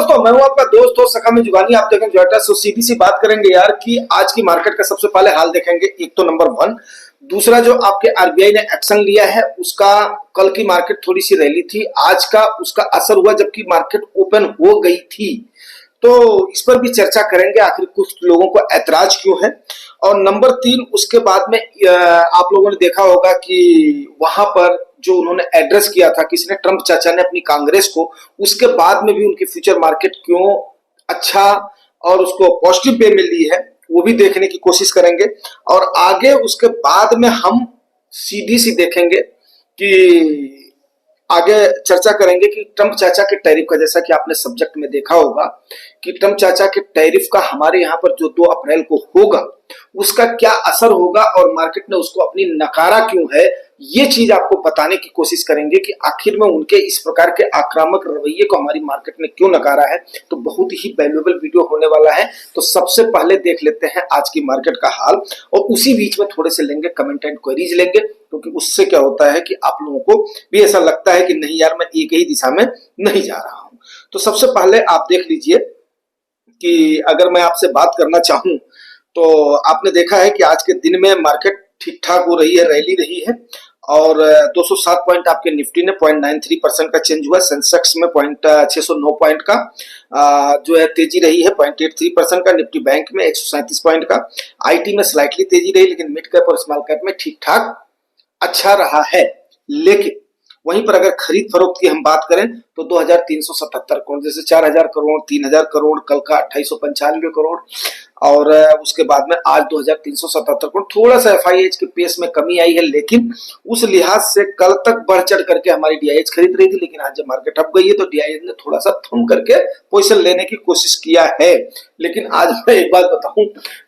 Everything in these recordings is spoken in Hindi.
दोस्तों, मैं हूं आपका दोस्त और सखा में जुगानी। आप देखेंगे जोटा। सो सीधी सी बात करेंगे यार कि आज की मार्केट का सबसे पहले हाल देखेंगे। एक तो नंबर वन, दूसरा जो आपके आरबीआई ने एक्शन लिया है उसका। कल की मार्केट थोड़ी सी रैली थी, आज का उसका असर हुआ जबकि मार्केट ओपन हो गई थी। तो इस पर भी चर्चा करेंगे, आखिर कुछ लोगों को ऐतराज क्यों है। और नंबर तीन, उसके बाद में आप लोगों ने देखा होगा कि वहां पर जो उन्होंने एड्रेस किया था किसी ने, ट्रंप चाचा ने अपनी कांग्रेस को, उसके बाद में भी उनकी फ्यूचर मार्केट क्यों अच्छा और उसको पॉजिटिव वे में ली है वो भी देखने की कोशिश करेंगे। और आगे उसके बाद में हम सीधी सी देखेंगे कि आगे चर्चा करेंगे कि ट्रंप चाचा के टैरिफ का, जैसा कि आपने सब्जेक्ट में देखा होगा कि ट्रंप चाचा के टैरिफ का हमारे यहाँ पर जो 2 अप्रैल को होगा उसका क्या असर होगा और मार्केट ने उसको अपनी नकारा क्यों है। ये चीज आपको बताने की कोशिश करेंगे कि आखिर में उनके इस प्रकार के आक्रामक रवैये को हमारी मार्केट ने क्यों नकारा है। तो बहुत ही वैल्यूएबल वीडियो होने वाला है। तो सबसे पहले देख लेते हैं आज की मार्केट का हाल, और उसी बीच में थोड़े से लेंगे कमेंट एंड क्वेरीज लेंगे, क्योंकि उससे क्या होता है कि आप लोगों को भी ऐसा लगता है कि नहीं यार, मैं एक ही दिशा में नहीं जा रहा हूं। तो सबसे पहले आप देख लीजिए कि अगर मैं आपसे बात करना चाहूं तो आपने देखा है कि आज के दिन में मार्केट ठीक ठाक हो रही है, रैली रही है। और 207 पॉइंट आपके निफ्टी ने 0.93% का चेंज हुआ। सेंसेक्स में 609 पॉइंट का जो है तेजी रही है। 0.83% का निफ्टी बैंक में 137 पॉइंट का। आईटी में स्लाइटली तेजी रही, लेकिन मिड कैप और स्मॉल कैप में ठीक ठाक अच्छा रहा है। लेकिन वहीं पर अगर खरीद फरोख्त की हम बात करें तो 2377 करोड़, जैसे 4000 करोड़, 3000 करोड़, कल का 2895 करोड़, और उसके बाद में आज 2377 करोड़। थोड़ा सा एफआईएच के पेस में कमी आई है, लेकिन उस लिहाज से कल तक बढ़ चढ़ करके हमारी डीआईएच खरीद रही थी। लेकिन आज जब मार्केट अप गई है तो डीआईएच ने थोड़ा सा थम करके पोजीशन लेने की कोशिश किया है। लेकिन आज मैं एक बात बताऊं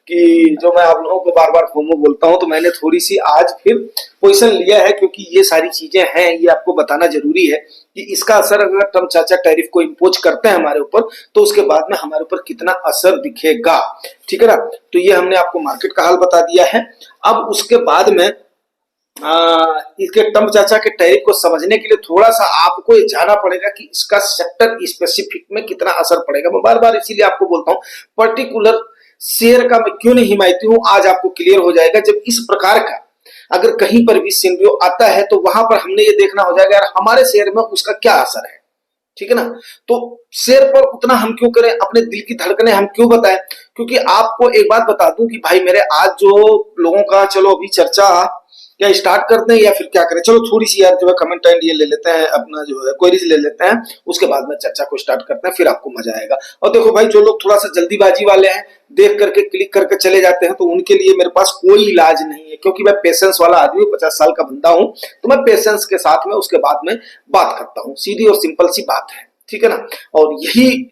कि जो मैं आप लोगों को बार बार फोमो बोलता हूं, तो मैंने थोड़ी सी आज फिर पोजीशन लिया है, क्योंकि ये सारी चीजें हैं, ये आपको बताना जरूरी है कि इसका असर अगर ट्रंप चाचा टैरिफ को इंपोज करते हैं हमारे ऊपर तो उसके बाद में हमारे ऊपर कितना असर दिखेगा। ठीक है ना। तो ये हमने आपको मार्केट का हाल बता दिया है। अब उसके बाद में इसके ट्रंप चाचा के टैरिफ को समझने के लिए थोड़ा सा आपको ये जाना पड़ेगा कि इसका सेक्टर स्पेसिफिक में कितना असर पड़ेगा। मैं बार बार इसीलिए आपको बोलता हूं, पर्टिकुलर शेयर का मैं क्यों नहीं हिमायती हूं, आज आपको क्लियर हो जाएगा। जब इस प्रकार का अगर कहीं पर भी सिनेरियो आता है तो वहां पर हमने ये देखना हो जाएगा यार हमारे शेयर में उसका क्या असर है। ठीक है ना। तो शेयर पर उतना हम क्यों करें, अपने दिल की धड़कनें हम क्यों बताएं। क्योंकि आपको एक बात बता दूं कि भाई मेरे, आज जो लोगों का, चलो अभी चर्चा क्या स्टार्ट करते हैं या फिर क्या करें। चलो थोड़ी सी यार जो है कमेंट एंड ये ले लेते हैं, अपना जो है क्वेरीज ले लेते हैं, उसके बाद में चर्चा को स्टार्ट करते हैं, फिर आपको मजा आएगा। और देखो भाई, जो लोग थोड़ा सा जल्दीबाजी वाले हैं, देख करके क्लिक करके चले जाते हैं, तो उनके लिए मेरे पास कोई इलाज नहीं है, क्योंकि मैं पेशेंस वाला आदमी, 50 साल का बंदा हूं। तो मैं पेशेंस के साथ में उसके बाद में बात करता हूं, सीधी और सिंपल सी बात है। ठीक है ना। और यही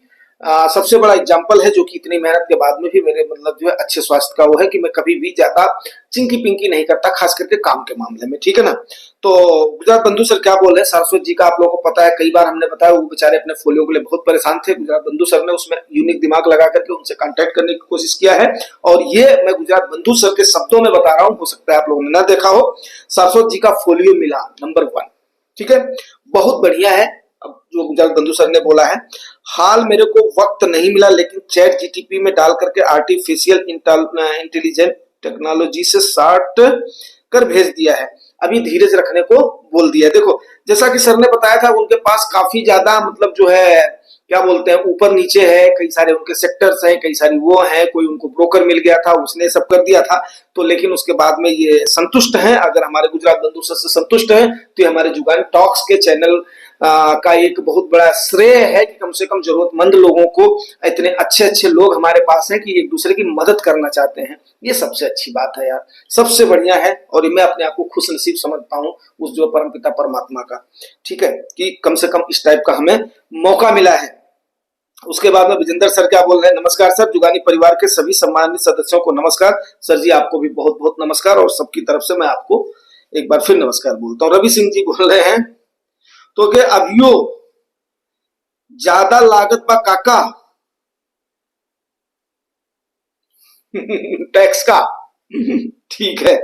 सबसे बड़ा एग्जाम्पल है जो कि इतनी मेहनत के बाद में भी मेरे मतलब जो है अच्छे स्वास्थ्य का वो है कि मैं कभी भी ज्यादा चिंकी पिंकी नहीं करता, खास करके काम के मामले में। ठीक है ना। तो गुजरात बंधु सर क्या बोल रहे हैं, सरस्वत जी का आप लोगों को पता है, कई बार हमने बताया, वो बेचारे अपने फोलियो के लिए बहुत परेशान थे। गुजरात बंधु सर ने उसमें यूनिक दिमाग लगा करके उनसे कांटेक्ट करने की कोशिश किया है। और ये मैं गुजरात बंधु सर के शब्दों में बता रहा हूं, हो सकता है आप लोगों ने ना देखा हो। सरस्वत जी का फोलियो मिला नंबर 1। ठीक है, बहुत बढ़िया है। अब जो गुजरात बंधु सर ने बोला है, हाल मेरे को वक्त नहीं मिला, लेकिन चैट जीटीपी में डाल करके आर्टिफिशियल इंटेलिजेंट टेक्नोलॉजी से सार्ट कर भेज दिया है, अभी धीरज रखने को बोल दिया है। देखो, जैसा कि सर ने बताया था, उनके पास काफी ज्यादा मतलब जो है क्या बोलते हैं, ऊपर नीचे है, कई सारे उनके सेक्टर्स हैं, कई सारी वो हैं, कोई उनको ब्रोकर मिल गया था, उसने सब कर दिया था। तो लेकिन उसके बाद में ये संतुष्ट हैं, अगर हमारे गुजरात बंधु सर से संतुष्ट हैं तो ये हमारे जुगान टॉक्स के चैनल का एक बहुत बड़ा श्रेय है कि कम से कम जरूरतमंद लोगों को, इतने अच्छे अच्छे लोग हमारे पास हैं कि एक दूसरे की मदद करना चाहते हैं। ये सबसे अच्छी बात है यार, सबसे बढ़िया है। और मैं अपने आप को खुश नसीब समझता हूँ उस जो परमपिता परमात्मा का। ठीक है, कि कम से कम इस टाइप का हमें मौका मिला है। उसके बाद में विजेंद्र सर क्या बोल रहे हैं, नमस्कार सर, जुगानी परिवार के सभी सम्मानित सदस्यों को नमस्कार। सर जी आपको भी बहुत बहुत नमस्कार, और सबकी तरफ से मैं आपको एक बार फिर नमस्कार बोलता हूँ। रवि सिंह जी बोल रहे हैं तो के अभियो ज्यादा लागत बा काका टैक्स का। ठीक है,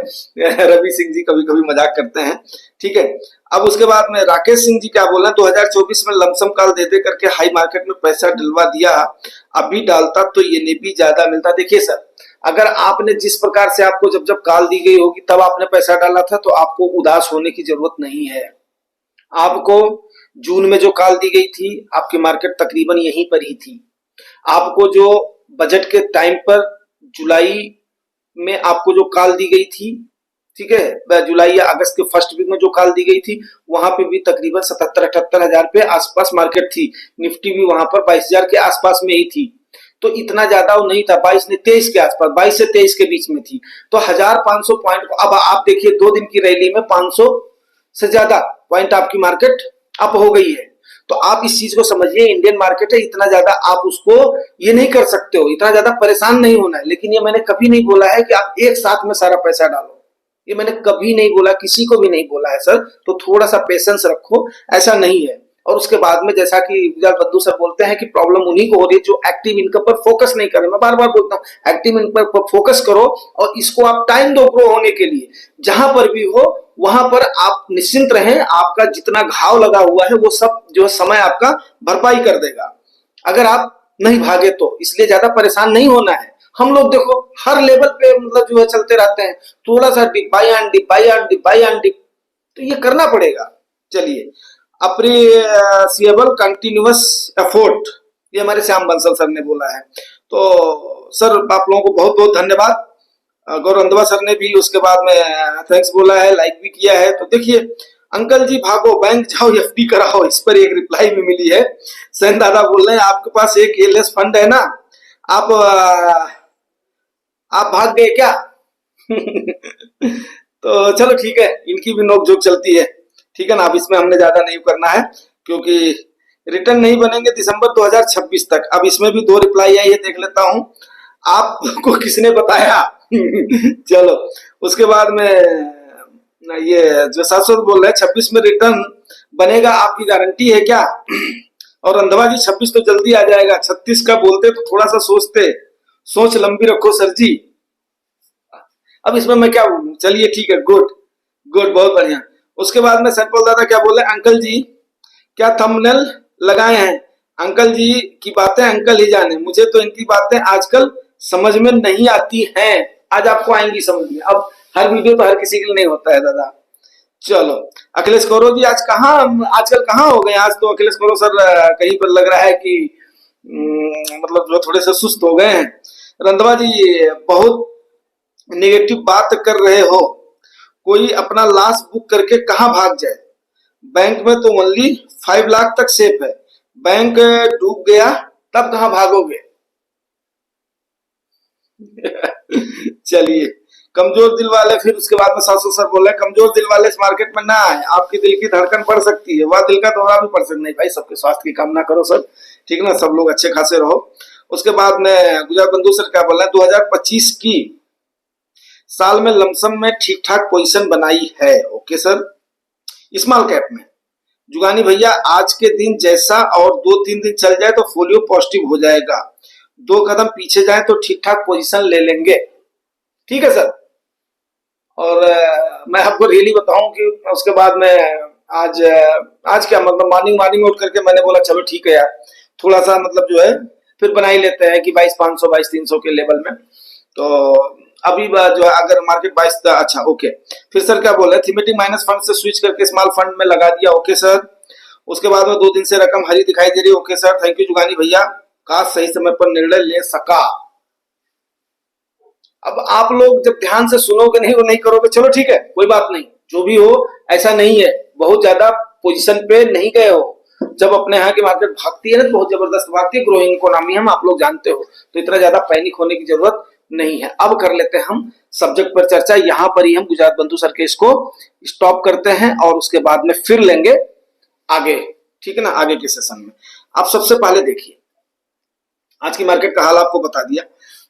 रवि सिंह जी कभी कभी मजाक करते हैं। ठीक है, अब उसके बाद में राकेश सिंह जी क्या बोल रहे हैं, 2024 में लमसम कॉल दे दे करके हाई मार्केट में पैसा डलवा दिया, अभी डालता तो ये नहीं भी ज्यादा मिलता। देखिए सर, अगर आपने जिस प्रकार से आपको जब जब कॉल दी गई होगी तब आपने पैसा डाला था तो आपको उदास होने की जरूरत नहीं है। आपको जून में जो कॉल दी गई थी आपकी मार्केट तकरीबन यहीं पर ही थी। आपको जो बजट के टाइम पर जुलाई में आपको जो कॉल दी गई थी, ठीक है, जुलाई या अगस्त के फर्स्ट वीक में जो कॉल दी गई थी वहां पे भी तकरीबन 77-78 हजार पे आसपास मार्केट थी। निफ्टी भी वहां पर 22,000 के आसपास में ही थी, तो इतना ज्यादा वो नहीं था। 22 ने 23 के आसपास, 22 से 23 के बीच में थी, तो 1500 पॉइंट को अब आप देखिए 2 दिन की रैली में 500 से ज्यादा पॉइंट आपकी मार्केट अप हो गई है। तो आप इस चीज को समझिए, इंडियन मार्केट है, इतना ज्यादा आप उसको ये नहीं कर सकते हो, इतना ज्यादा परेशान नहीं होना है। लेकिन ये मैंने कभी नहीं बोला है कि आप एक साथ में सारा पैसा डालो, ये मैंने कभी नहीं बोला, किसी को भी नहीं बोला है सर। तो थोड़ा सा पेशेंस रखो, ऐसा नहीं है। और उसके बाद में जैसा कि गुजरात बंधु सर बोलते हैं कि प्रॉब्लम उन्हीं को हो रही है जो एक्टिव इनकम पर फोकस नहीं कर रहे। मैं बार बार बोलता हूँ एक्टिव इनकम पर फोकस करो और इसको आप टाइम दो ग्रो होने के लिए। जहां पर भी हो वहां पर आप निश्चिंत रहें, आपका जितना घाव लगा हुआ है वो सब जो है समय आपका भरपाई कर देगा, अगर आप नहीं भागे तो। इसलिए ज्यादा परेशान नहीं होना है। हम लोग देखो हर लेवल पे मतलब जो है चलते रहते हैं, थोड़ा सा dip, by and dip, by and dip, by and dip, तो ये करना पड़ेगा। चलिए, अप्रिसिएबल कंटिन्यूअस एफोर्ट, ये हमारे श्याम बंसल सर ने बोला है। तो सर आप लोगों को बहुत बहुत धन्यवाद। गौरव रंधवा सर ने भी उसके बाद में थैंक्स बोला है, लाइक भी किया है। तो देखिए, अंकल जी भागो बैंक जाओ एफडी कराओ, इस पर एक रिप्लाई भी मिली है। सैन दादा बोल रहे हैं आपके पास एक एलएस फंड है ना, आप भाग गए क्या? तो चलो ठीक है, इनकी भी नोकझोंक चलती है, ठीक है ना। अब इसमें हमने ज्यादा नहीं करना है क्योंकि रिटर्न नहीं बनेंगे दिसंबर 2026 तक। अब इसमें भी 2 रिप्लाई आई है, देख लेता हूं आपको किसने बताया। चलो, उसके बाद में ये जो शाश्वत बोल रहे हैं 26 में रिटर्न बनेगा, आपकी गारंटी है क्या? और रंधवा जी 26 तो जल्दी आ जाएगा, 36 का बोलते तो थोड़ा सा सोचते, सोच लंबी रखो सर जी। अब इसमें मैं क्या बोलूं, चलिए ठीक है, गुड गुड, बहुत बढ़िया। उसके बाद में सैंपल दादा क्या बोले, अंकल जी क्या थंबनेल लगाए हैं? अंकल जी की बातें अंकल ही जाने, मुझे तो इनकी बातें आजकल समझ में नहीं आती हैं। आज आपको आएंगी समझ में। अब हर वीडियो तो हर किसी के लिए नहीं होता है दादा। चलो, अखिलेश कौरव जी आज आजकल कहाँ हो गए? आज तो अखिलेश कौरव सर कहीं पर लग रहा है कि मतलब जो थोड़े से सुस्त हो गए हैं। रंधवा जी बहुत नेगेटिव बात कर रहे हो, कोई अपना लाश बुक करके कहाँ भाग जाए? बैंक में तो ओनली 5 लाख तक सेफ है, बैंक डूब गया तब कहाँ भागोगे? चलिए, कमजोर दिल वाले, फिर उसके बाद में सासू सर बोले कमजोर दिल वाले इस मार्केट में ना आए, आपकी दिल की धड़कन बढ़ सकती है, वह दिल का दौरा भी पड़ सकता। नहीं भाई, सबके स्वास्थ्य की कामना करो सर, ठीक ना, सब लोग अच्छे खासे रहो। उसके बाद में गुजरात बंधु सर क्या बोल रहे हैं, 2025 की साल में लमसम में ठीक ठाक पोजीशन बनाई है। ओके सर, स्मॉल कैप में जुगानी भैया आज के दिन जैसा और 2-3 दिन चल जाए तो फोलियो पॉजिटिव हो जाएगा, 2 कदम पीछे जाए तो ठीक ठाक पोजीशन ले लेंगे, ठीक है सर। और मैं आपको रियली बताऊं कि उसके बाद में आज क्या मतलब मॉर्निंग उठ करके मैंने बोला चलो ठीक है यार, थोड़ा सा मतलब जो है फिर बना ही लेते हैं कि 22,500 22,300 के लेवल में। तो अभी जो है अगर मार्केट 22, अच्छा ओके। फिर सर क्या बोल रहे हैं, थीमेटिक माइनस फंड से स्विच करके स्मॉल फंड में लगा दिया। Okay sir. उसके बाद में 2 दिन से रकम हरी दिखाई दे रही है। Okay sir, thank you Jugani भैया, काश सही समय पर निर्णय ले सका। अब आप लोग जब ध्यान से सुनोगे नहीं, वो नहीं करोगे, चलो ठीक है, कोई बात नहीं, जो भी हो ऐसा नहीं है, बहुत ज्यादा पोजीशन पे नहीं गए हो। जब अपने यहाँ की मार्केट भागती है ना तो बहुत जबरदस्त भागती है, ग्रोइंग इकोनॉमी हम आप लोग जानते हो, तो इतना ज्यादा पैनिक होने की जरूरत नहीं है। अब कर लेते हैं हम सब्जेक्ट पर चर्चा, यहाँ पर ही हम गुजरात बंधु सर के इसको स्टॉप करते हैं और उसके बाद में फिर लेंगे आगे, ठीक है ना, आगे के सेशन में। आप सबसे पहले देखिए आज की मार्केट का हाल आपको बता दिया।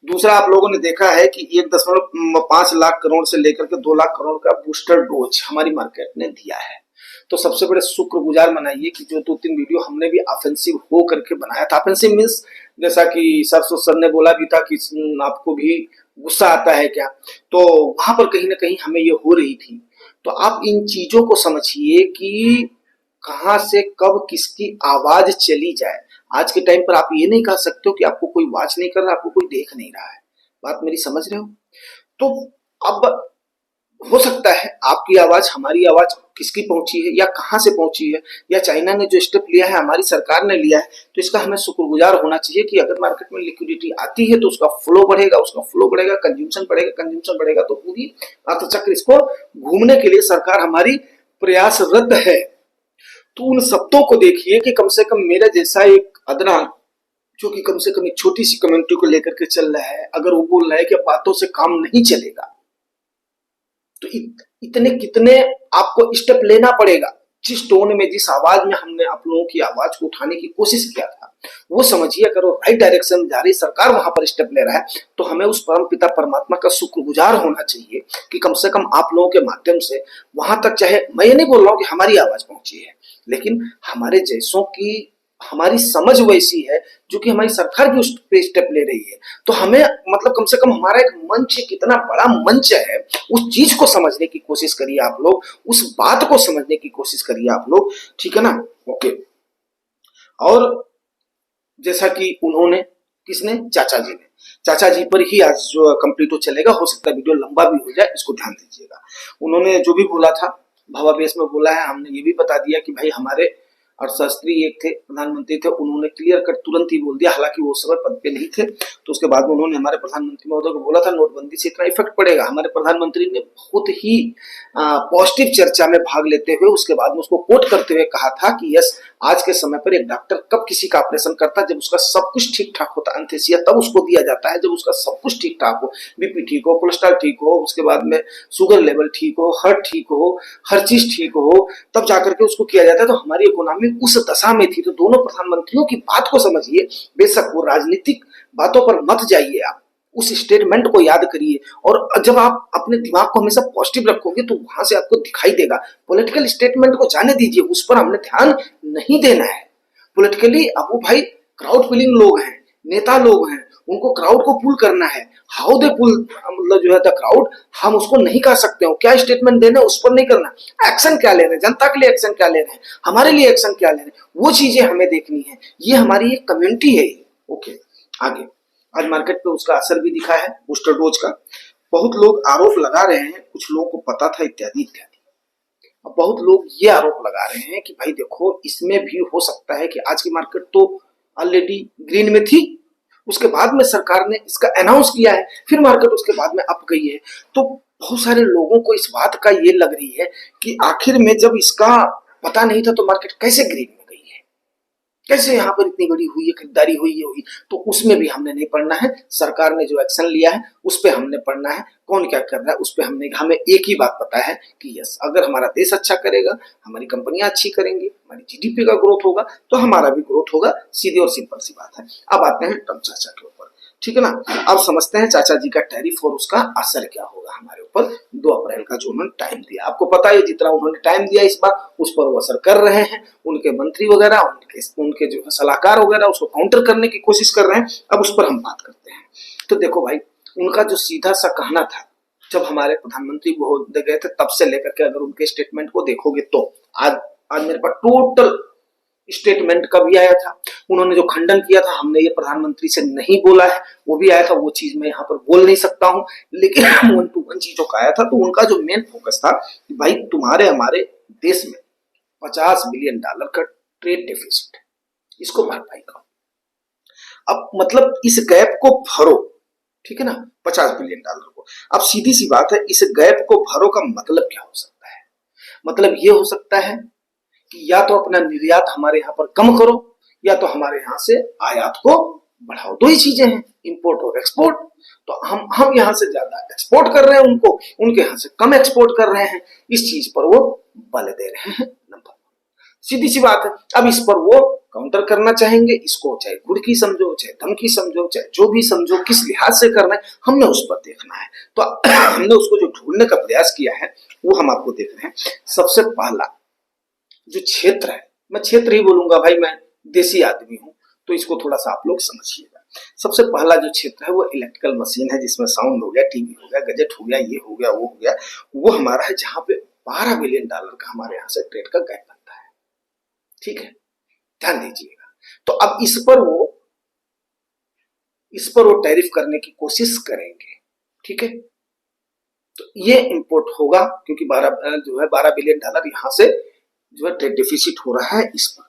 दूसरा, आप लोगों ने देखा है कि 1.5 लाख करोड़ से लेकर के 2 लाख करोड़ का बूस्टर डोज हमारी मार्केट ने दिया है। तो सबसे बड़े शुक्रगुजार मनाइए कि जो 2-3 वीडियो हमने भी ऑफेंसिव हो करके बनाया था। ऑफेंसिव मींस जैसा कि सरसों सर ने बोला भी था कि आपको भी गुस्सा आता है क्या, तो वहां पर कहीं ना कहीं हमें ये हो रही थी। तो आप इन चीजों को समझिए कि कहां से कब किसकी आवाज चली जाए। आज के टाइम पर आप ये नहीं कह सकते हो कि आपको कोई वॉच नहीं कर रहा, आपको कोई देख नहीं रहा है। बात मेरी समझ रहे हो? तो अब हो सकता है आपकी आवाज, हमारी आवाज किसकी पहुंची है या कहां से पहुंची है, या चाइना ने जो स्टेप लिया है, हमारी सरकार ने लिया है, तो इसका हमें शुक्रगुजार होना चाहिए कि अगर मार्केट में लिक्विडिटी आती है तो उसका फ्लो बढ़ेगा, उसका फ्लो बढ़ेगा, कंज्यूमशन बढ़ेगा, कंज्यूमशन बढ़ेगा तो पूरी अर्थचक्र इसको घूमने के लिए सरकार हमारी प्रयासरत है। तो उन शब्दों को देखिए कि कम से कम मेरा जैसा एक अदना, जो कि कम से कम एक छोटी सी कम्युनिटी को लेकर के चल रहा है, अगर वो बोल रहा है कि बातों से काम नहीं चलेगा, तो इतने कितने आपको स्टेप लेना पड़ेगा। जिस टोन में, जिस आवाज में हमने आप लोगों की आवाज को उठाने की कोशिश किया था, वो समझिए अगर वो राइट डायरेक्शन में जा रही, सरकार वहां पर स्टेप ले रहा है, तो हमें उस परम पिता परमात्मा का शुक्रगुजार होना चाहिए कि कम से कम आप लोगों के माध्यम से वहां तक, चाहे मैं ये नहीं बोल रहा हूं कि हमारी आवाज पहुंची है, लेकिन हमारे जैसों की हमारी समझ वैसी है जो कि हमारी सरकार भी उस पे स्टेप ले रही है। तो हमें मतलब कम से कम हमारा एक मंच, कितना बड़ा मंच है, उस चीज को समझने की कोशिश करिए आप लोग, उस बात को समझने की कोशिश करिए आप लोग, ठीक है ना? ओके। और जैसा कि उन्होंने, किसने, चाचा जी ने, चाचा जी पर ही आज जो कंप्लीट हो चलेगा, हो सकता है वीडियो लंबा भी हो जाए, इसको ध्यान दीजिएगा। उन्होंने जो भी बोला था भावावेश में बोला है, हमने ये भी बता दिया कि भाई हमारे अर्थशास्त्री एक थे, प्रधानमंत्री थे, उन्होंने क्लियर कट तुरंत ही बोल दिया, हालांकि वो समय पद पे नहीं थे। तो उसके बाद में उन्होंने हमारे प्रधानमंत्री महोदय को बोला था नोटबंदी से इतना इफेक्ट पड़ेगा। हमारे प्रधानमंत्री ने बहुत ही पॉजिटिव चर्चा में भाग लेते हुए उसके बाद में उसको कोट करते हुए कहा था कि यस, आज के समय पर एक डॉक्टर कब किसी का ऑपरेशन करता है, जब उसका सब कुछ ठीक ठाक होता, एनेस्थीसिया तब उसको दिया जाता है जब उसका सब कुछ ठीक ठाक हो, बीपी ठीक हो, कोलेस्ट्रॉल ठीक हो, उसके बाद में शुगर लेवल ठीक हो, हार्ट ठीक हो, हर चीज ठीक हो, तब जाकर के उसको किया जाता है। तो हमारी इकोनॉमी उस दशा में थी। तो दोनों प्रधानमंत्रियों की बात को समझिए, बेशक वो राजनीतिक बातों पर मत जाइए, आप उस स्टेटमेंट को याद करिए, और जब आप अपने दिमाग को हमेशा पॉजिटिव रखोगे तो वहां से आपको दिखाई देगा। पॉलिटिकल स्टेटमेंट को जाने दीजिए, उस पर हमने ध्यान नहीं देना है। पॉलिटिकली अब वो भाई क्राउड पुलिंग लोग हैं, नेता लोग हैं, उनको क्राउड को पुल करना है। हाउ दे पुल, मतलब जो है द क्राउड, हम उसको नहीं कर सकते हो। क्या स्टेटमेंट देना है उस पर नहीं करना, एक्शन क्या ले रहे हैं, जनता के लिए एक्शन क्या ले रहे हैं, हमारे लिए एक्शन क्या ले रहे हैं, वो चीजें हमें देखनी है। ये हमारी एक कम्युनिटी है। ओके, आगे आज मार्केट पे उसका असर भी दिखा है बूस्टर डोज का। बहुत लोग आरोप लगा रहे हैं, कुछ लोगों को पता था, इत्यादि इत्यादि। अब बहुत लोग ये आरोप लगा रहे हैं कि भाई देखो, इसमें भी हो सकता है कि आज की मार्केट तो ऑलरेडी ग्रीन में थी, उसके बाद में सरकार ने इसका अनाउंस किया है, फिर मार्केट उसके बाद में अप गई है। तो बहुत सारे लोगों को इस बात का ये लग रही है कि आखिर में जब इसका पता नहीं था तो मार्केट कैसे ग्रीन में गई है, कैसे यहाँ पर इतनी बड़ी हुई है, खरीदारी हुई है हुई। तो उसमें भी हमने नहीं पढ़ना है। सरकार ने जो एक्शन लिया है उस पर हमने पढ़ना है, कौन क्या कर रहा है उस पर हमें एक ही बात पता है कि यस, अगर हमारा देश अच्छा करेगा, हमारी कंपनियां अच्छी करेंगी, हमारी जीडीपी का ग्रोथ होगा, तो हमारा भी ग्रोथ होगा। सीधी और सिंपल सी बात है। अब आते हैं ट्रम्प चाचा के ऊपर, ठीक है ना? अब समझते हैं चाचा जी का टैरिफ और उसका असर क्या होगा हमारे ऊपर। 2 अप्रैल का जो उन्होंने टाइम दिया, आपको पता है जितना उन्होंने टाइम दिया इस बार, उस पर वो असर कर रहे हैं। उनके मंत्री वगैरह, उनके जो सलाहकार वगैरह उसको काउंटर करने की कोशिश कर रहे हैं। अब उस पर हम बात करते हैं। तो देखो भाई, उनका जो सीधा सा कहना था, जब हमारे प्रधानमंत्री महोदय गए थे तब से लेकर के अगर उनके स्टेटमेंट को देखोगे तो आज मेरे पास टोटल स्टेटमेंट का भी आया था। उन्होंने जो खंडन किया था, हमने ये प्रधानमंत्री से नहीं बोला है, वो भी आया था। वो चीज मैं यहाँ पर बोल नहीं सकता हूँ, लेकिन 1 to 1 चीजों का आया था। तो उनका जो मेन फोकस था कि भाई तुम्हारे हमारे देश में $50 बिलियन का ट्रेड डेफिसिट, इसको भरपाई करो। अब मतलब इस गैप को भरो, ठीक है ना, $50 बिलियन को। अब सीधी सी बात है, इस गैप को भरो का मतलब क्या हो सकता है? मतलब ये हो सकता है कि या तो अपना निर्यात हमारे यहाँ पर कम करो, या तो हमारे यहाँ से आयात को बढ़ाओ। 2 ही चीजें हैं, इंपोर्ट और एक्सपोर्ट। तो हम यहाँ से ज्यादा एक्सपोर्ट कर रहे हैं उनको, उनके यहाँ से कम एक्सपोर्ट कर रहे हैं। इस चीज पर वो बल दे रहे हैं, नंबर 1। सीधी सी बात है। अब इस पर वो काउंटर करना चाहेंगे, इसको चाहे घुड़की समझो, चाहे धमकी समझो, चाहे जो भी समझो, किस लिहाज से करना है हमने उस पर देखना है। तो हमने उसको जो ढूंढने का प्रयास किया है वो हम आपको देख रहे हैं। सबसे पहला जो क्षेत्र है, मैं क्षेत्र ही बोलूंगा भाई, मैं देसी आदमी हूं, तो इसको थोड़ा सा आप लोग समझिएगा। सबसे पहला जो क्षेत्र है वो इलेक्ट्रिकल मशीन है, जिसमें साउंड हो गया, टीवी हो गया, गैजेट हो गया, ये हो गया, वो हो गया। वो हमारा है जहां पे $12 बिलियन का हमारे यहाँ से ट्रेड का गैप बनता है। ठीक है, ध्यान दीजिएगा। तो अब इस पर वो टैरिफ करने की कोशिश करेंगे। ठीक है, तो ये इंपोर्ट होगा क्योंकि 12 बिलियन डॉलर यहाँ से जो है ट्रेड डिफिसिट हो रहा है इस पर।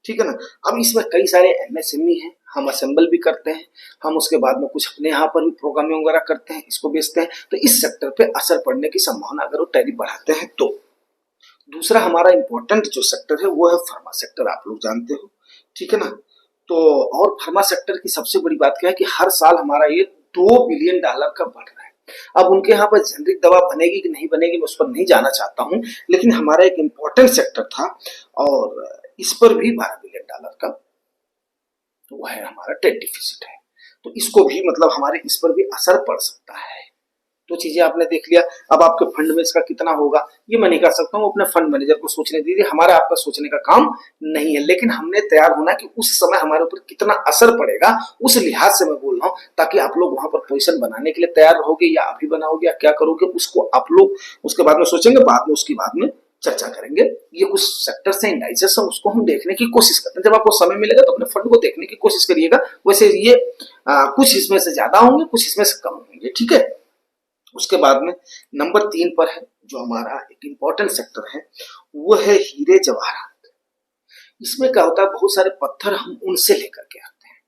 ठीक है ना। अब इसमें कई सारे एमएसएमई हैं, हम असेंबल भी करते हैं, हम उसके बाद में कुछ अपने यहाँ पर भी प्रोग्रामिंग वगैरह करते हैं, इसको बेचते हैं, तो इस सेक्टर पे असर पड़ने की संभावना अगर वो टैरिफ बढ़ाते हैं तो। दूसरा हमारा इंपॉर्टेंट जो सेक्टर है वो है फार्मा सेक्टर, आप लोग जानते हो। ठीक है ना। तो और फार्मा सेक्टर की सबसे बड़ी बात क्या है कि हर साल हमारा ये $2 बिलियन का बढ़ रहा है। अब उनके यहाँ पर जेनरिक दवा बनेगी कि नहीं बनेगी मैं उस पर नहीं जाना चाहता हूं, लेकिन हमारा एक इंपॉर्टेंट सेक्टर था और इस पर भी $12 बिलियन का वो है हमारा ट्रेड डिफिसिट है। तो इसको भी मतलब हमारे इस पर भी असर पड़ सकता है। तो चीजें आपने देख लिया। अब आपके फंड में इसका कितना होगा ये मैं नहीं कर सकता हूँ, अपने फंड मैनेजर को सोचने दीजिए, हमारा आपका सोचने का काम नहीं है। लेकिन हमने तैयार होना कि उस समय हमारे ऊपर कितना असर पड़ेगा उस लिहाज से मैं बोल रहा हूँ, ताकि आप लोग वहां पर पोजीशन बनाने के लिए तैयार रहोगे या अभी बनाओगे या क्या करोगे उसको आप लोग उसके बाद में सोचेंगे, उसकी बाद में चर्चा करेंगे। ये कुछ सेक्टर्स हैं, इंडाइसेस हैं, उसको हम देखने की कोशिश करते हैं। जब आपको समय मिलेगा तो अपने फंड को देखने की कोशिश करिएगा। वैसे ये कुछ इसमें से ज्यादा होंगे, कुछ इसमें से कम होंगे। ठीक है। उसके बाद में नंबर 3 पर है जो हमारा एक इंपॉर्टेंट सेक्टर है, वो है हीरे जवाहरात। इसमें क्या होता है, बहुत सारे पत्थर हम उनसे लेकर के आते हैं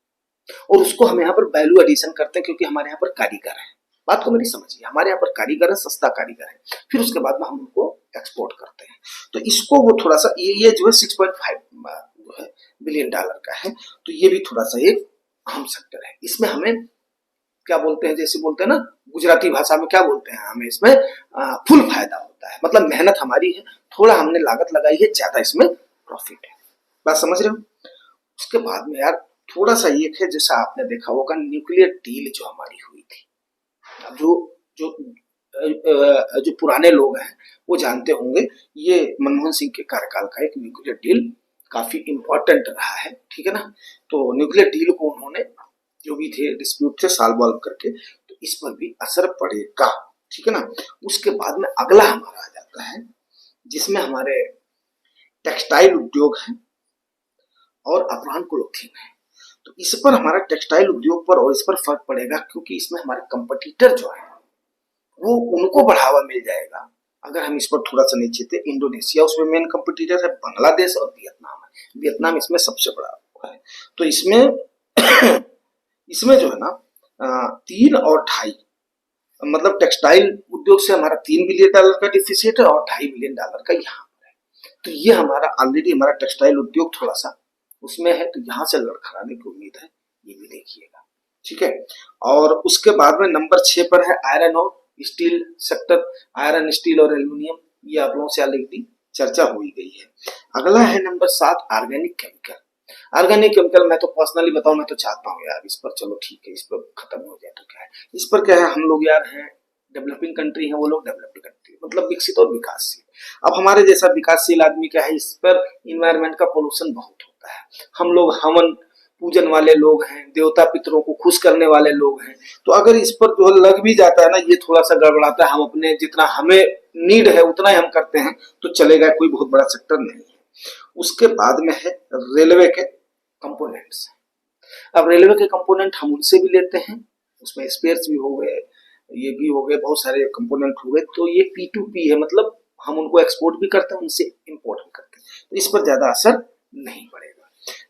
और उसको हम यहाँ पर वैल्यू एडिशन करते हैं क्योंकि हमारे यहाँ पर कारीगर है। बात को मेरी समझिए, हमारे यहाँ पर कारीगर है, सस्ता कारीगर है, फिर उसके बाद में हम उनको एक्सपोर्ट करते हैं। तो इसको वो थोड़ा सा ये जो है $6.5 बिलियन का है। तो ये भी थोड़ा सा एक अहम सेक्टर है। इसमें हमें क्या बोलते हैं, जैसे बोलते हैं ना गुजराती भाषा में क्या बोलते हैं, हमें इसमें फुल फायदा होता है। मतलब मेहनत हमारी है, थोड़ा हमने लागत लगाई है, ज्यादा इसमें प्रॉफिट है। बात समझ रहे हो। उसके बाद में यार थोड़ा सा ये है, जैसा आपने देखा होगा न्यूक्लियर डील जो हमारी हुई थी। जो जो जो पुराने लोग हैं वो जानते होंगे, ये मनमोहन सिंह के कार्यकाल का एक न्यूक्लियर डील काफी इंपॉर्टेंट रहा है। ठीक है ना। तो न्यूक्लियर डील को उन्होंने जो भी थे डिस्प्यूट थे सॉल्व करके, तो इस पर भी असर पड़ेगा। ठीक है ना। उसके बाद में अगला हमारा आ जाता है जिसमें हमारे टेक्सटाइल उद्योग है और अपराह्न क्लोथिंग है। तो इस पर हमारा टेक्सटाइल उद्योग पर और इस पर फर्क पड़ेगा क्योंकि इसमें हमारे कंपटीटर जो है वो उनको बढ़ावा मिल जाएगा अगर हम इस पर थोड़ा सा नीचे थे। इंडोनेशिया उसमें मेन कंपटीटर है, बांग्लादेश और वियतनाम है। वियतनाम इसमें सबसे बड़ा है। तो इसमें जो है ना 3 और 2.5 मतलब टेक्सटाइल उद्योग से हमारा $3 बिलियन का डिफिसिट है और $2.5 बिलियन का यहाँ पर है। तो ये हमारा ऑलरेडी हमारा टेक्सटाइल उद्योग थोड़ा सा उसमें है, तो यहाँ से लड़खड़ाने की उम्मीद है, ये भी देखिएगा। ठीक है। और उसके बाद में नंबर 6 पर है आयरन और स्टील सेक्टर। आयरन, स्टील और एल्यूमिनियम, ये आप लोगों से ऑलरेडी चर्चा हुई गई है। अगला है number 7 organic chemical. Organic chemical मैं तो पर्सनली बताऊं, मैं तो चाहता हूँ यार इस पर चलो ठीक है, इस पर खत्म हो जाए तो क्या है। इस पर क्या है, हम लोग यार हैं डेवलपिंग कंट्री है, वो लोग डेवलप्ड कंट्री, मतलब विकसित और विकासशील। अब हमारे जैसा विकासशील आदमी क्या है, इस पर इन्वायरमेंट का पोल्यूशन बहुत होता है। हम लोग हवन पूजन वाले लोग हैं, देवता पितरों को खुश करने वाले लोग हैं। तो अगर इस पर जो लग भी जाता है ना, ये थोड़ा सा गड़बड़ाता है। हम अपने जितना हमें नीड है उतना ही हम करते हैं तो चलेगा, कोई बहुत बड़ा सेक्टर नहीं है। उसके बाद में है रेलवे के कंपोनेंट्स। अब रेलवे के कंपोनेंट हम उनसे भी लेते हैं, उसमें स्पेयर्स भी हो गए, ये भी हो गए, बहुत सारे कंपोनेंट हो गए। तो ये P2P है, मतलब हम उनको एक्सपोर्ट भी करते हैं, उनसे इंपोर्ट भी करते हैं, तो इस पर ज्यादा असर नहीं पड़ेगा।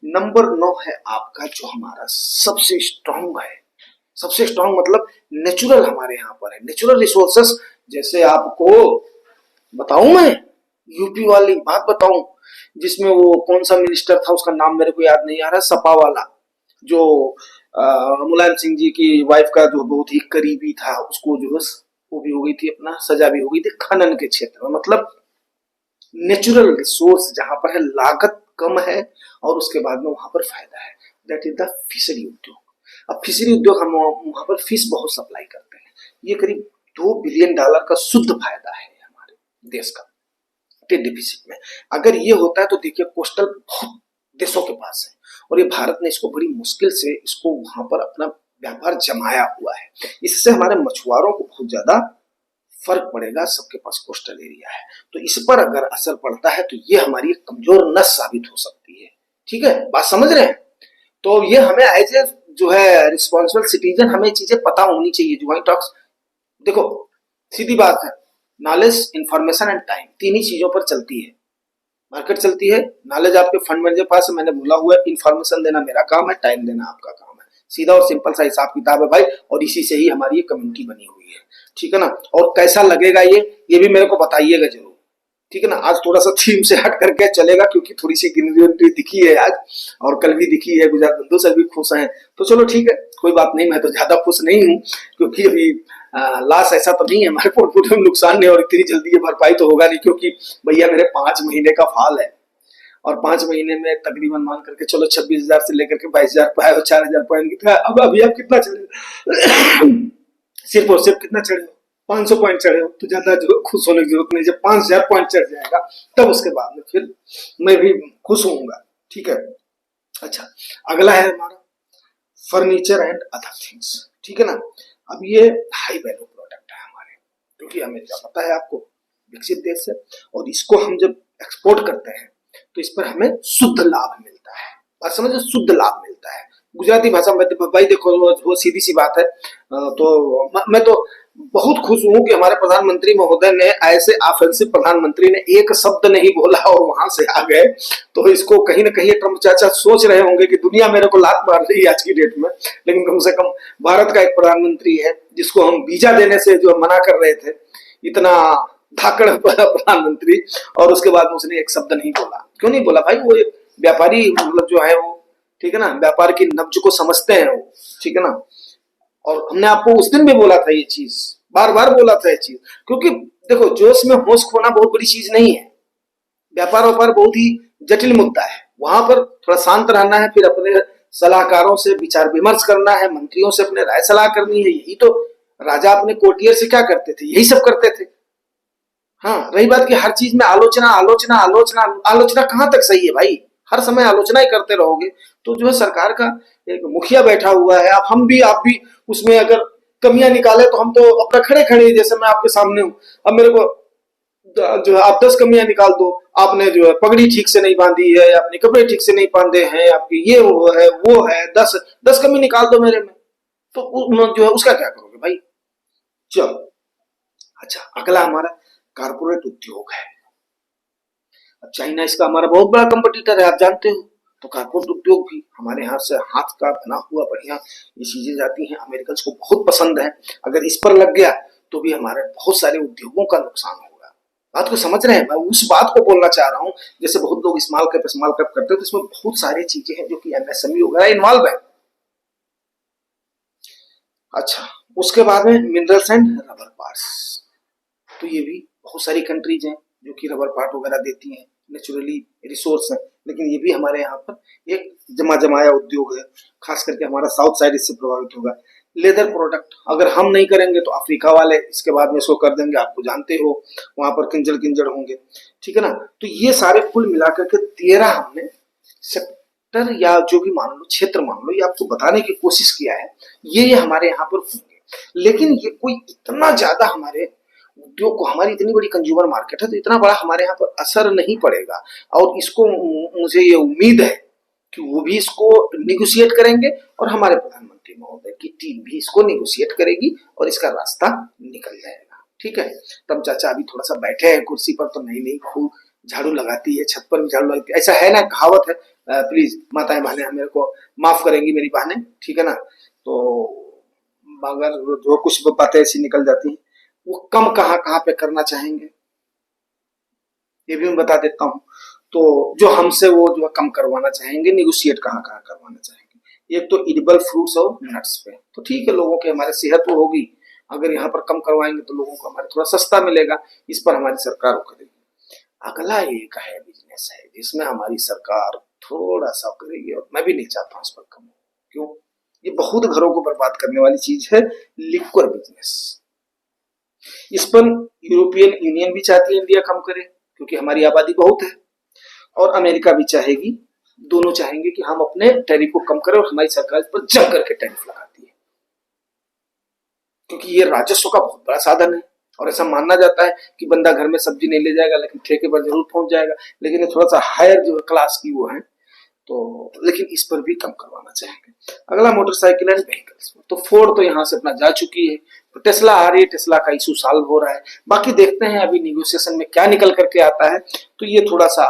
नंबर 9 है आपका जो हमारा सबसे स्ट्रांग है। सबसे स्ट्रांग मतलब नेचुरल हमारे यहाँ पर है, नेचुरल रिसोर्सेस। जैसे आपको बताऊं मैं यूपी वाली बात बताऊं, जिसमें वो कौन सा मिनिस्टर था उसका नाम मेरे को याद नहीं आ रहा, सपा वाला, जो मुलायम सिंह जी की वाइफ का जो बहुत ही करीबी था, उसको जो है वो भी हो गई थी, अपना सजा भी हो गई थी खनन के क्षेत्र में। मतलब नेचुरल रिसोर्स जहां पर है, लागत कम है और उसके बाद में वहां पर फायदा है, दैट इज द फिशरी उद्योग। अब फिशरी उद्योग हम वहां पर फिश बहुत सप्लाई करते हैं, ये करीब $2 बिलियन का शुद्ध फायदा है हमारे देश का ट्रेड डिफिसिट में। अगर ये होता है तो देखिए कोस्टल बहुत देशों के पास है और ये भारत ने इसको बड़ी मुश्किल से इसको वहां पर अपना व्यापार जमाया हुआ है। इससे हमारे मछुआरों को बहुत ज्यादा फर्क पड़ेगा, सबके पास कोस्टल एरिया है, तो इस पर अगर असर पड़ता है तो ये हमारी कमजोर नस साबित हो सकती है। ठीक है, बात समझ रहे हैं? तो ये हमें एज ए जो है रिस्पॉन्सिबल सिटीजन हमें चीजें पता होनी चाहिए। ज्वाइंट टॉक्स, देखो सीधी बात है, नॉलेज, इंफॉर्मेशन एंड टाइम, तीन ही चीजों पर चलती है मार्केट, चलती है। नॉलेज आपके फंड मैनेजर पास है, मैंने बोला हुआ है, इंफॉर्मेशन देना मेरा काम है, टाइम देना आपका काम है। सीधा और सिंपल सा हिसाब किताब है भाई, और इसी से ही हमारी ये कम्युनिटी बनी हुई है। ठीक है ना? और कैसा लगेगा ये भी मेरे को बताइएगा जरूर। ठीक है ना? आज थोड़ा सा थीम से हट करके चलेगा, क्योंकि थोड़ी सी ग्रीनरी दिखी है आज, और कल भी दिखी है, गुजरात बंधु सर भी खुश हैं, तो चलो ठीक है, कोई बात नहीं। मैं तो ज्यादा खुश नहीं हूँ, क्योंकि अभी लॉस ऐसा तो नहीं है हमारे पोर्टफोलियो में, नुकसान नहीं, और इतनी जल्दी ये भरपाई तो होगा नहीं, क्योंकि भैया मेरे 5 महीने का फाल है, और 5 महीने में तकरीबन मान करके चलो 26,000 से लेकर के 22,000 पाए और 4,000 पॉइंट कितना। अब अभी आप कितना चले सिर्फ और सिर्फ कितना चढ़े हो? 500 पॉइंट चढ़े हो, तो ज्यादा जो खुश होने की जरूरत नहीं। जब 5,000 पॉइंट चढ़ जाएगा तब उसके बाद में फिर मैं भी खुश होऊंगा। ठीक है, अच्छा अगला है हमारा फर्नीचर एंड अदर थिंग्स। ठीक है ना? अब ये हाई वैल्यू प्रोडक्ट है हमारे, क्योंकि अमेरिका पता है आपको विकसित देश है, और इसको हम जब एक्सपोर्ट करते हैं तो इस पर हमें शुद्ध लाभ मिलता है। बात समझो, शुद्ध लाभ मिलता है। गुजराती भाषा में भाई देखो, वो सीधी सी बात है। तो मैं तो बहुत खुश हूं कि हमारे प्रधानमंत्री महोदय ने, ऐसे ऑफेंसिव प्रधानमंत्री ने एक शब्द नहीं बोला और वहां से आ गए। तो इसको कहीं ना कहीं ट्रम्प चाचा सोच रहे होंगे कि दुनिया मेरे को लात मार रही है आज की डेट में, लेकिन कम से कम भारत का एक प्रधानमंत्री है जिसको हम वीजा देने से जो मना कर रहे थे, इतना धाकड़ प्रधानमंत्री, और उसके बाद उसने एक शब्द नहीं बोला। क्यों नहीं बोला भाई? वो एक व्यापारी, मतलब जो है वो, ठीक है ना, व्यापार की नब्ज को समझते हैं वो। ठीक है ना? और हमने आपको उस दिन भी बोला था ये चीज, बार बार बोला था ये चीज, क्योंकि देखो जोश में होश खोना बहुत बड़ी चीज नहीं है। व्यापार व्यापार बहुत ही जटिल मुद्दा है, वहां पर थोड़ा शांत रहना है, फिर अपने सलाहकारों से विचार विमर्श करना है, मंत्रियों से अपने राय सलाह करनी है। यही तो राजा अपने कोटियर से क्या करते थे? यही सब करते थे। हाँ, रही बात कि हर चीज में आलोचना आलोचना आलोचना, आलोचना कहां तक सही है भाई? हर समय आलोचना ही करते रहोगे तो जो है सरकार का एक मुखिया बैठा हुआ है, आप हम भी आप भी उसमें अगर कमियां निकाले तो हम तो अपना खड़े खड़े, जैसे मैं आपके सामने हूं, अब मेरे को जो है आप 10 कमियां निकाल दो, आपने जो है पगड़ी ठीक से नहीं बांधी है, अपने कपड़े ठीक से नहीं बांधे हैं, आपकी ये वो है, 10 कमी निकाल दो मेरे में, तो जो है उसका क्या करोगे भाई? चलो, अच्छा अगला हमारा कारपोरेट उद्योग है। अब चाइना इसका हमारा बहुत बड़ा कंपटीटर है, आप जानते हो। तो कारपोरेट उद्योग भी हमारे यहाँ से हाथ का बना हुआ बढ़िया ये चीजें जाती हैं, अमेरिकन को बहुत पसंद है। अगर इस पर लग गया तो भी हमारे बहुत सारे उद्योगों का नुकसान होगा। बात को समझ रहे हैं? मैं उस बात को बोलना चाह रहा हूँ, जैसे बहुत लोग स्मॉल कैप करते हैं, तो इसमें बहुत सारी चीजें हैं जो कि एमएसएमई वगैरह इन्वॉल्व है। अच्छा, उसके बाद में मिनरल्स एंड रबर पार्ट्स, तो ये भी बहुत सारी कंट्रीज हैं जो कि रबर पार्ट वगैरह देती हैं, नेचुरली रिसोर्स है, लेकिन ये भी हमारे यहाँ पर एक जमा जमाया उद्योग है। खास करके हमारा साउथ साइड इससे प्रभावित होगा। लेदर प्रोडक्ट अगर हम नहीं करेंगे तो अफ्रीका वाले इसके बाद में इसको कर देंगे, आपको जानते हो वहां पर किंजड़ किंजड़ होंगे। ठीक है ना? तो ये सारे कुल मिलाकर के 13 हमने सेक्टर या जो भी मान लो, क्षेत्र मान लो, ये आपको बताने की कोशिश किया है। ये हमारे यहाँ पर होंगे, लेकिन ये कोई इतना ज्यादा हमारे उद्योग को, हमारी इतनी बड़ी कंज्यूमर मार्केट है तो इतना बड़ा हमारे यहाँ पर असर नहीं पड़ेगा। और इसको मुझे ये उम्मीद है कि वो भी इसको निगोशिएट करेंगे, और हमारे प्रधानमंत्री महोदय की टीम भी इसको निगोशिएट करेगी और इसका रास्ता निकल जाएगा। ठीक है? तब चाचा अभी थोड़ा सा बैठे हैं कुर्सी पर, तो नई खूब झाड़ू लगाती है, छत पर भी झाड़ू लगाती है। ऐसा है ना, कहावत है, प्लीज माताएं बहनें मेरे को माफ करेंगी मेरी बहनें, ठीक है ना? तो अगर जो कुछ बातें ऐसी निकल जाती है, वो कम कहाँ पे करना चाहेंगे ये भी मैं बता देता हूँ। तो जो हमसे वो जो कम करवाना चाहेंगे, निगोशिएट कहाँ करवाना चाहेंगे। एक तो एडिबल फ्रूट्स और नट्स पे, तो ठीक है, लोगों की हमारे सेहत तो होगी, अगर यहाँ पर कम करवाएंगे तो लोगों को हमारे थोड़ा सस्ता मिलेगा, इस पर हमारी सरकार करेगी। अगला एक है बिजनेस है जिसमें हमारी सरकार थोड़ा सा करेगी, और मैं भी नहीं चाहता हूँ इस पर कम हो। क्यों? ये बहुत घरों को बर्बाद करने वाली चीज है, लिक्वर बिजनेस। इस पर यूरोपियन यूनियन भी चाहती है इंडिया कम करे, क्योंकि हमारी आबादी बहुत है, और अमेरिका भी चाहेगी, दोनों चाहेंगे कि हम अपने टैरिफ को कम करें, और हमारी सरकार इस पर जम करके टैरिफ लगाती है, क्योंकि ये राजस्व का बहुत बड़ा साधन है। और ऐसा मानना जाता है कि बंदा घर में सब्जी नहीं ले जाएगा लेकिन ठेके पर जरूर पहुंच जाएगा, लेकिन ये थोड़ा सा हायर जो क्लास की वो है, तो लेकिन इस पर भी कम करवाना चाहेंगे। अगला मोटरसाइकिल एंड व्हीकल्स, तो फोर्ड तो यहाँ से अपना जा चुकी है, तो टेस्ला आ रही है, टेस्ला का इशू सॉल्व हो रहा है। बाकी देखते हैं अभी निगोशिएशन में क्या निकल करके आता है। तो ये थोड़ा सा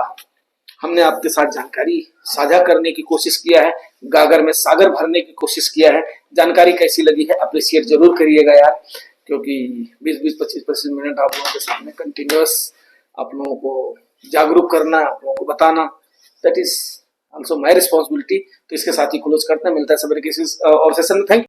हमने आपके साथ जानकारी साझा करने की कोशिश किया है, गागर में सागर भरने की कोशिश किया है। जानकारी कैसी लगी है अप्रिशिएट जरूर करिएगा यार, क्योंकि 20-20, 25-25 मिनट आप लोगों के सामने कंटिन्यूअस आप लोगों को जागरूक करना, आप लोगों को बताना, that is also my responsibility. तो इसके साथ ही क्लोज करते हैं, मिलता है सवेरे किसी और सेशन में। थैंक